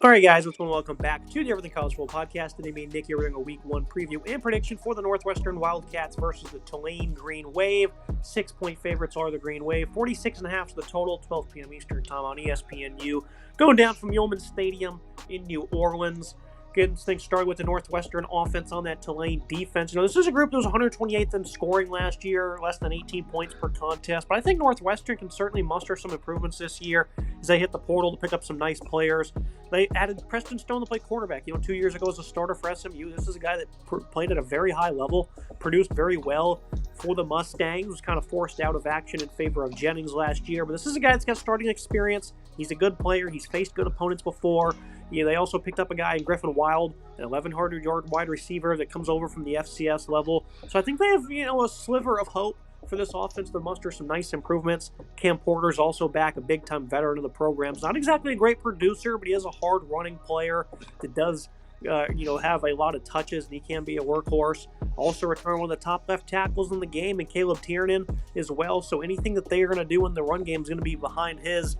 All right, guys, what's going on? Welcome back to the Everything College Football Podcast. Today, me and Nick here, we're doing a Week 1 preview and prediction for the Northwestern Wildcats versus the Tulane Green Wave. 6-point favorites are the Green Wave. 46.5 is the total, 12 p.m. Eastern Time on ESPNU. Going down from Yulman Stadium in New Orleans. Getting things started with the Northwestern offense on that Tulane defense. This is a group that was 128th in scoring last year, less than 18 points per contest. But I think Northwestern can certainly muster some improvements this year as they hit the portal to pick up some nice players. They added Preston Stone to play quarterback. 2 years ago as a starter for SMU. This is a guy that played at a very high level, produced very well for the Mustangs, was kind of forced out of action in favor of Jennings last year. But this is a guy that's got starting experience. He's a good player. He's faced good opponents before. They also picked up a guy in Griffin Wild, an 1,100-yard wide receiver that comes over from the FCS level. So I think they have, a sliver of hope for this offense to muster some nice improvements. Cam Porter's also back, a big-time veteran of the program. He's not exactly a great producer, but he is a hard-running player that does have a lot of touches, and he can be a workhorse. Also return one of the top left tackles in the game, and Caleb Tiernan as well. So anything that they are going to do in the run game is going to be behind his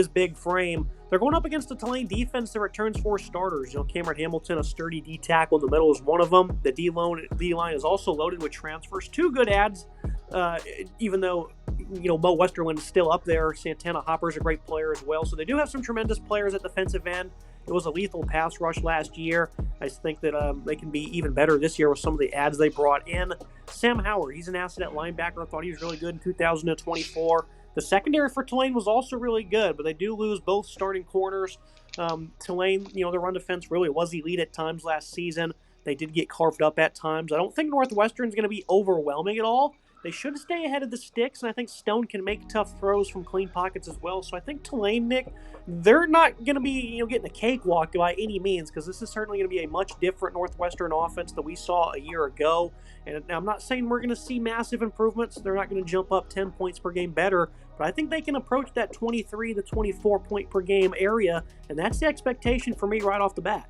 big frame. They're going up against the Tulane defense that returns 4 starters. Cameron Hamilton, a sturdy D tackle in the middle, is one of them. The D line is also loaded with transfers. 2 good ads, even though Mo Westerland is still up there. Santana Hopper's a great player as well. So they do have some tremendous players at defensive end. It was a lethal pass rush last year. I think that they can be even better this year with some of the ads they brought in. Sam Howard, he's an asset at linebacker. I thought he was really good in 2024. The secondary for Tulane was also really good, but they do lose both starting corners. Tulane, their run defense really was elite at times last season. They did get carved up at times. I don't think Northwestern's going to be overwhelming at all. They should stay ahead of the sticks, and I think Stone can make tough throws from clean pockets as well. So I think Tulane, Nick, they're not going to be getting a cakewalk by any means, because this is certainly going to be a much different Northwestern offense that we saw a year ago. And I'm not saying we're going to see massive improvements. They're not going to jump up 10 points per game better, but I think they can approach that 23 to 24 point per game area, and that's the expectation for me right off the bat.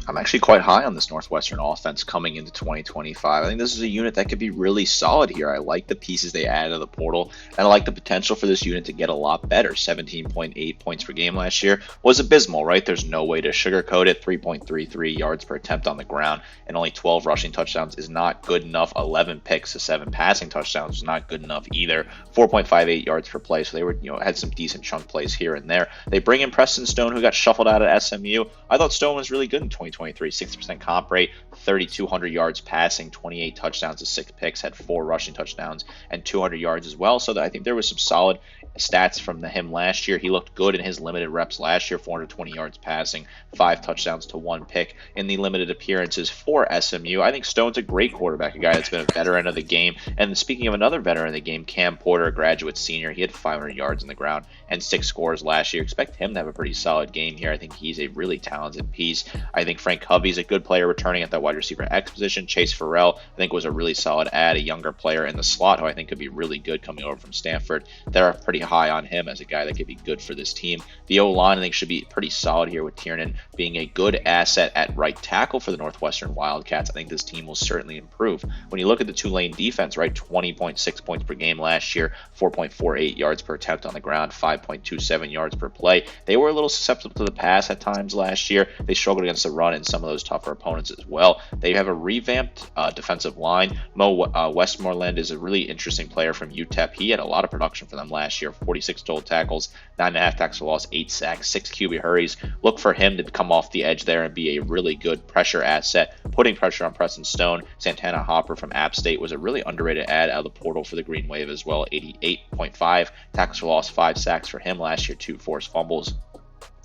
I'm actually quite high on this Northwestern offense coming into 2025. I think this is a unit that could be really solid here. I like the pieces they added to the portal, and I like the potential for this unit to get a lot better. 17.8 points per game last year was abysmal, right? There's no way to sugarcoat it. 3.33 yards per attempt on the ground, and only 12 rushing touchdowns is not good enough. 11 picks to 7 passing touchdowns is not good enough either. 4.58 yards per play, so they were, had some decent chunk plays here and there. They bring in Preston Stone, who got shuffled out at SMU. I thought Stone was really good in 2023, 60% comp rate, 3,200 yards passing, 28 touchdowns to 6 picks, had 4 rushing touchdowns and 200 yards as well. So I think there was some solid stats from him last year. He looked good in his limited reps last year, 420 yards passing, 5 touchdowns to 1 pick in the limited appearances for SMU. I think Stone's a great quarterback, a guy that's been a veteran of the game. And speaking of another veteran of the game, Cam Porter, a graduate senior, he had 500 yards on the ground and 6 scores last year. Expect him to have a pretty solid game here. I think he's a really talented piece. I think Frank Hovey's a good player returning at that wide receiver X position. Chase Farrell, I think, was a really solid add, a younger player in the slot who I think could be really good coming over from Stanford. They're pretty high on him as a guy that could be good for this team. The O-line, I think, should be pretty solid here with Tiernan being a good asset at right tackle for the Northwestern Wildcats. I think this team will certainly improve. When you look at the Tulane defense, right, 20.6 points per game last year, 4.48 yards per attempt on the ground, 5.27 yards per play. They were a little susceptible to the pass at times last year. They struggled against the run in some of those tougher opponents as well. They have a revamped defensive line. Mo Westmoreland is a really interesting player from UTEP. He had a lot of production for them last year, 46 total tackles, 9.5 tackles for loss, 8 sacks, 6 QB hurries. Look for him to come off the edge there and be a really good pressure asset, putting pressure on Preston Stone. Santana Hopper from App State was a really underrated add out of the portal for the Green Wave as well, 88.5 tackles for loss, 5 sacks for him last year, 2 forced fumbles.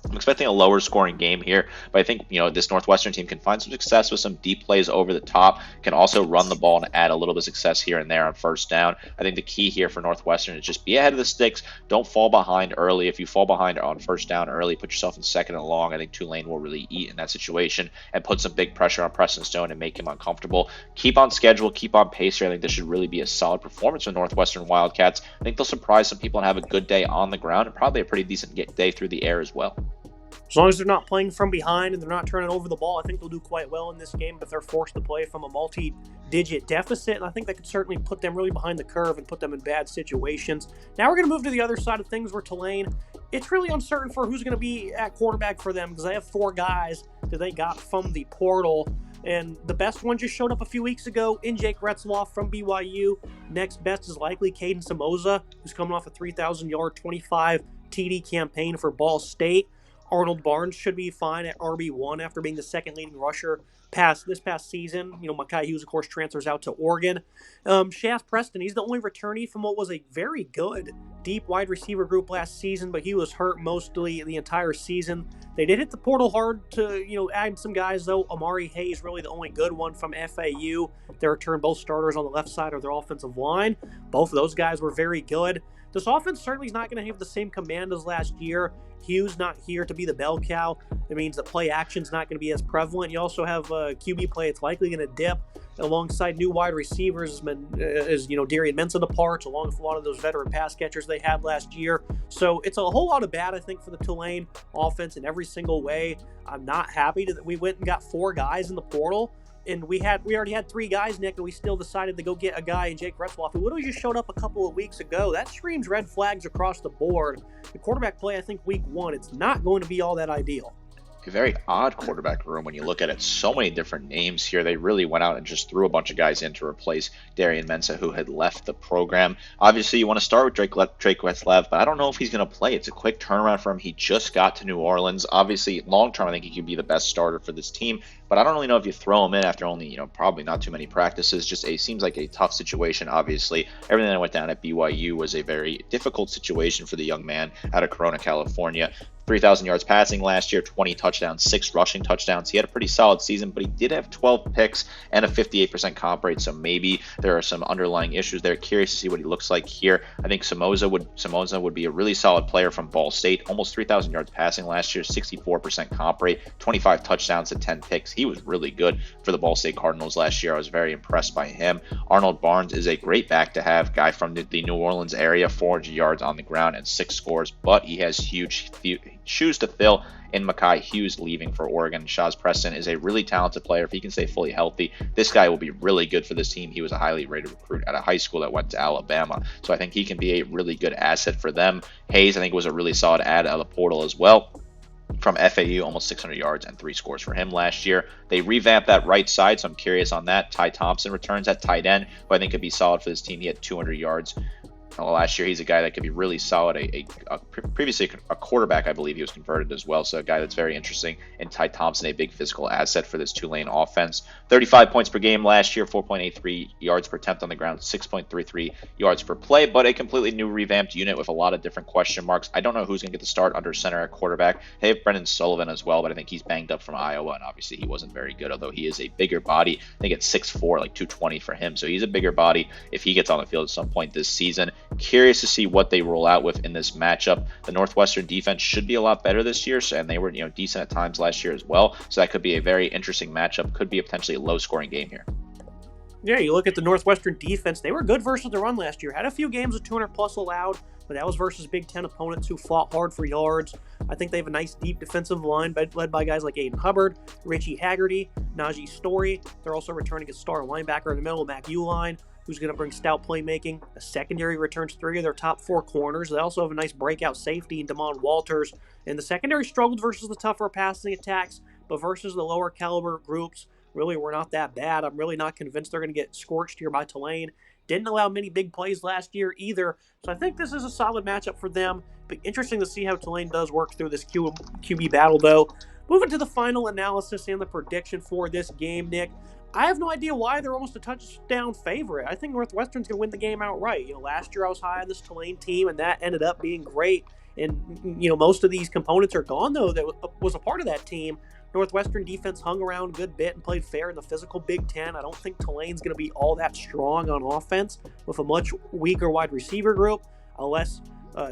I'm expecting a lower scoring game here, but I think this Northwestern team can find some success with some deep plays over the top, can also run the ball and add a little bit of success here and there on first down. I think the key here for Northwestern is just be ahead of the sticks. Don't fall behind early. If you fall behind on first down early, put yourself in second and long. I think Tulane will really eat in that situation and put some big pressure on Preston Stone and make him uncomfortable. Keep on schedule, keep on pace here. I think this should really be a solid performance for Northwestern Wildcats. I think they'll surprise some people and have a good day on the ground and probably a pretty decent day through the air as well. As long as they're not playing from behind and they're not turning over the ball, I think they'll do quite well in this game. But they're forced to play from a multi-digit deficit, and I think that could certainly put them really behind the curve and put them in bad situations. Now we're going to move to the other side of things where Tulane, it's really uncertain for who's going to be at quarterback for them because they have 4 guys that they got from the portal. And the best one just showed up a few weeks ago in Jake Retzloff from BYU. Next best is likely Caden Samoza, who's coming off a 3,000-yard, 25 TD campaign for Ball State. Arnold Barnes should be fine at RB1 after being the second leading rusher this past season. Makai Hughes, of course, transfers out to Oregon. Shaz Preston, he's the only returnee from what was a very good deep wide receiver group last season, but he was hurt mostly the entire season. They did hit the portal hard to, add some guys, though. Amari Hayes, really the only good one from FAU. They returned both starters on the left side of their offensive line. Both of those guys were very good. This offense certainly is not going to have the same command as last year. Hughes not here to be the bell cow. It means that play action's not going to be as prevalent. You also have QB play. It's likely going to dip alongside new wide receivers as Darian Mensah departs, along with a lot of those veteran pass catchers they had last year. So it's a whole lot of bad, I think, for the Tulane offense in every single way. I'm not happy that we went and got 4 guys in the portal. And we already had 3 guys, Nick, and we still decided to go get a guy in Jake Retzloff, who literally just showed up a couple of weeks ago. That screams red flags across the board. The quarterback play, I think, week 1, it's not going to be all that ideal. A very odd quarterback room when you look at it. So many different names here. They really went out and just threw a bunch of guys in to replace Darian Mensah, who had left the program. Obviously, you want to start with Drake Westlev, but I don't know if he's going to play. It's a quick turnaround for him. He just got to New Orleans. Obviously, long term, I think he could be the best starter for this team. But I don't really know if you throw him in after only, probably not too many practices. Just seems like a tough situation. Obviously, everything that went down at BYU was a very difficult situation for the young man out of Corona, California. 3,000 yards passing last year, 20 touchdowns, 6 rushing touchdowns. He had a pretty solid season, but he did have 12 picks and a 58% comp rate, so maybe there are some underlying issues there. Curious to see what he looks like here. I think Samoza would be a really solid player from Ball State. Almost 3,000 yards passing last year, 64% comp rate, 25 touchdowns and 10 picks. He was really good for the Ball State Cardinals last year. I was very impressed by him. Arnold Barnes is a great back to have, guy from the New Orleans area, 400 yards on the ground and 6 scores, but he has huge shoes to fill in Makai Hughes leaving for Oregon. Shaz Preston is a really talented player. If he can stay fully healthy, this guy will be really good for this team. He was a highly rated recruit at a high school that went to Alabama, so I think he can be a really good asset for them. Hayes, I think, was a really solid add out of the portal as well. From FAU, almost 600 yards and 3 scores for him last year. They revamped that right side, so I'm curious on that. Ty Thompson returns at tight end, who I think could be solid for this team. He had 200 yards last year. He's a guy that could be really solid. Previously a quarterback, I believe he was converted as well. So a guy that's very interesting. And Ty Thompson, a big physical asset for this Tulane offense. 35 points per game last year, 4.83 yards per attempt on the ground, 6.33 yards per play, but a completely new revamped unit with a lot of different question marks. I don't know who's going to get the start under center at quarterback. They have Brendan Sullivan as well, but I think he's banged up from Iowa, and obviously he wasn't very good, although he is a bigger body. I think it's 6'4", like 220 for him. So he's a bigger body if he gets on the field at some point this season. Curious to see what they roll out with in this matchup. The Northwestern defense should be a lot better this year, and they were decent at times last year as well. So that could be a very interesting matchup. Could be a potentially low-scoring game here. Yeah, you look at the Northwestern defense. They were good versus the run last year. Had a few games with 200-plus allowed, but that was versus Big Ten opponents who fought hard for yards. I think they have a nice deep defensive line led by guys like Aiden Hubbard, Richie Haggerty, Najee Story. They're also returning a star linebacker in the middle, Mac Uline, who's going to bring stout playmaking. The secondary returns 3 of their top 4 corners. They also have a nice breakout safety in Damon Walters. And the secondary struggled versus the tougher passing attacks, but versus the lower caliber groups, really were not that bad. I'm really not convinced they're going to get scorched here by Tulane. Didn't allow many big plays last year either. So I think this is a solid matchup for them. Be interesting to see how Tulane does work through this QB battle, though. Moving to the final analysis and the prediction for this game, Nick. I have no idea why they're almost a touchdown favorite. I think Northwestern's going to win the game outright. Last year I was high on this Tulane team, and that ended up being great. And, most of these components are gone, though, that was a part of that team. Northwestern defense hung around a good bit and played fair in the physical Big Ten. I don't think Tulane's going to be all that strong on offense with a much weaker wide receiver group, a less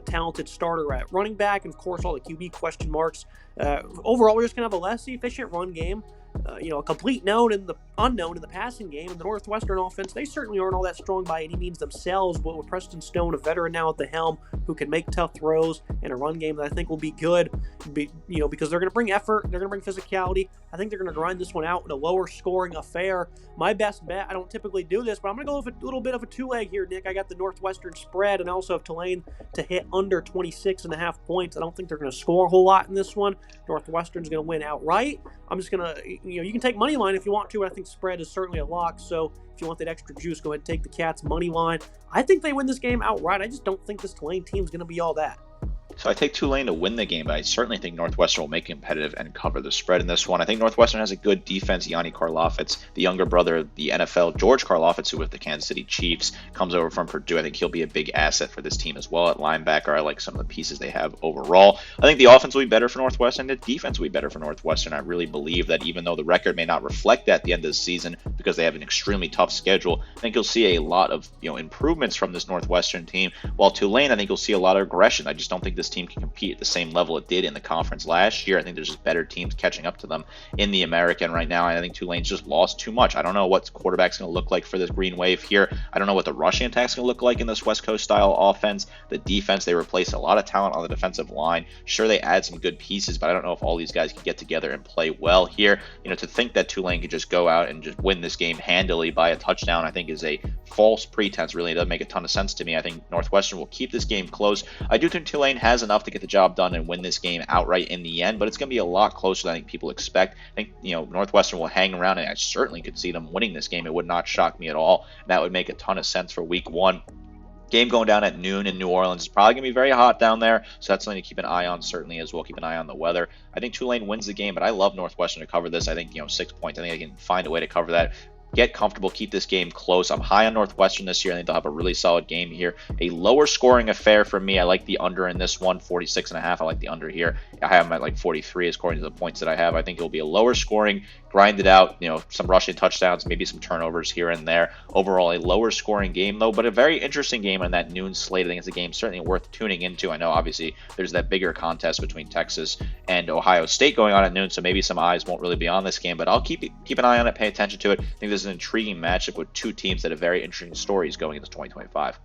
talented starter at running back, and, of course, all the QB question marks. Overall, we're just going to have a less efficient run game. a complete known and the unknown in the passing game. And the Northwestern offense, they certainly aren't all that strong by any means themselves, but with Preston Stone, a veteran now at the helm, who can make tough throws and a run game that I think will be good, because they're going to bring effort, they're going to bring physicality. I think they're going to grind this one out in a lower scoring affair. My best bet, I don't typically do this, but I'm going to go with a little bit of a two-leg here, Nick. I got the Northwestern spread and also have Tulane to hit under 26.5 points. I don't think they're going to score a whole lot in this one. Northwestern's going to win outright. I'm just going to, you can take money line if you want to. I think spread is certainly a lock. So if you want that extra juice, go ahead and take the Cats money line. I think they win this game outright. I just don't think this Tulane team is going to be all that. So I take Tulane to win the game, but I certainly think Northwestern will make it competitive and cover the spread in this one. I think Northwestern has a good defense. Yanni Karlaftis, the younger brother of the NFL, George Karlaftis, who with the Kansas City Chiefs comes over from Purdue. I think he'll be a big asset for this team as well at linebacker. I like some of the pieces they have overall. I think the offense will be better for Northwestern. The defense will be better for Northwestern. I really believe that even though the record may not reflect that at the end of the season because they have an extremely tough schedule, I think you'll see a lot of improvements from this Northwestern team. While Tulane, I think you'll see a lot of aggression. I just don't think this team can compete at the same level it did in the conference last year. I think there's just better teams catching up to them in the American right now. And I think Tulane's just lost too much. I don't know what quarterback's going to look like for this Green Wave here. I don't know what the rushing attack's going to look like in this West Coast style offense. The defense, they replaced a lot of talent on the defensive line. Sure, they add some good pieces, but I don't know if all these guys can get together and play well here. To think that Tulane could just go out and just win this game handily by a touchdown, I think is a false pretense. Really, it doesn't make a ton of sense to me. I think Northwestern will keep this game close. I do think Tulane has enough to get the job done and win this game outright in the end, but it's going to be a lot closer than I think people expect. I think Northwestern will hang around, and I certainly could see them winning this game. It would not shock me at all. That would make a ton of sense for week one. Game going down at noon in New Orleans. It's probably going to be very hot down there, so that's something to keep an eye on certainly as well. Keep an eye on the weather. I think Tulane wins the game, but I love Northwestern to cover this. I think 6 points. I think they can find a way to cover that. Get comfortable, keep this game close. I'm high on Northwestern this year. I think they'll have a really solid game here. A lower scoring affair for me. I like the under in this one, 46.5. I like the under here. I have them at like 43 according to the points that I have. I think it'll be a lower scoring, grinded out, some rushing touchdowns, maybe some turnovers here and there. Overall, a lower scoring game though, but a very interesting game on that noon slate. I think it's a game certainly worth tuning into. I know obviously there's that bigger contest between Texas and Ohio State going on at noon, so maybe some eyes won't really be on this game, but I'll keep an eye on it, pay attention to it. I think this is an intriguing matchup with two teams that have very interesting stories going into 2025.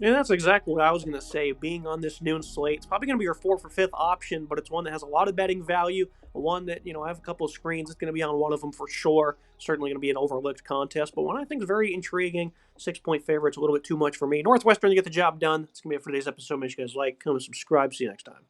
And that's exactly what I was going to say. Being on this noon slate, it's probably going to be your 4 for 5th option, but it's one that has a lot of betting value. One that, I have a couple of screens. It's going to be on one of them for sure. Certainly going to be an overlooked contest, but one I think is very intriguing. 6-point favorite's a little bit too much for me. Northwestern to get the job done. That's going to be it for today's episode. Make sure you guys like, comment, subscribe. See you next time.